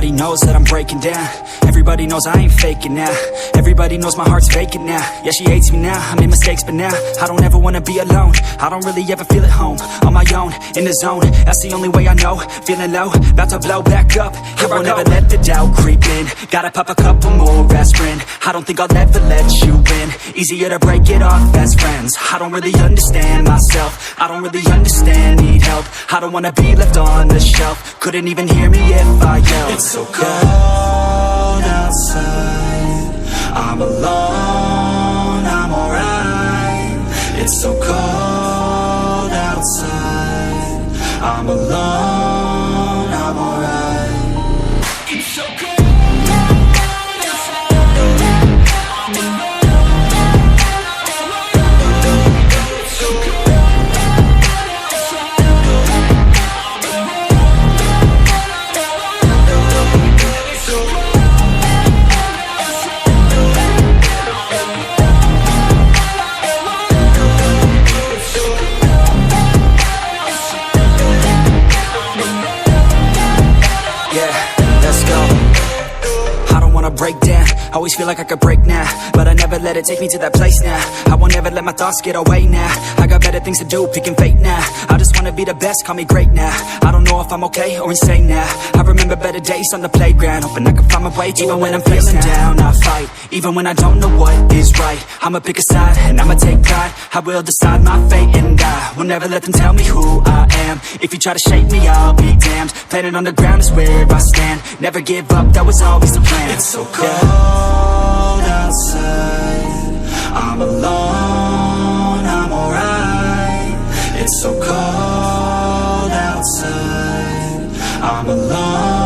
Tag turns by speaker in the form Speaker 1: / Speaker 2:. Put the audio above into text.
Speaker 1: Everybody knows that I'm breaking down. Everybody knows I ain't faking now. Everybody knows my heart's vacant now. Yeah, she hates me now, I made mistakes but now I don't ever wanna be alone. I don't really ever feel at home. On my own, in the zone, that's the only way I know. Feeling low, about to blow back up. I won't ever let the doubt creep in. Gotta pop a couple more aspirin. I don't think I'll ever let you in. Easier to break it off as friends. I don't really understand myself. I don't really understand, need help. I don't wanna be left on the shelf. Couldn't even hear me if I yelled. It's so cold outside, I'm alone, I'm alright. It's so cold outside, I'm alone, I'm alright. It's so cold. Break down, always feel like I could break now, but I never let it take me to that place now. I won't ever let my thoughts get away now. I got better things to do, picking fate now. I just wanna be the best, call me great now. I don't know if I'm okay or insane now. I remember better days on the playground, hoping I can find my way. Even when I'm feeling down, I fight. Even when I don't know what is right, I'ma pick a side and I'ma take pride. I will decide my fate and I will never let them tell me who I am. If you try to shape me, I'll be damned. Planet on the ground is where I stand. Never give up, that was always the plan. It's so cold outside, I'm alone, I'm alright. It's so cold outside, I'm alone.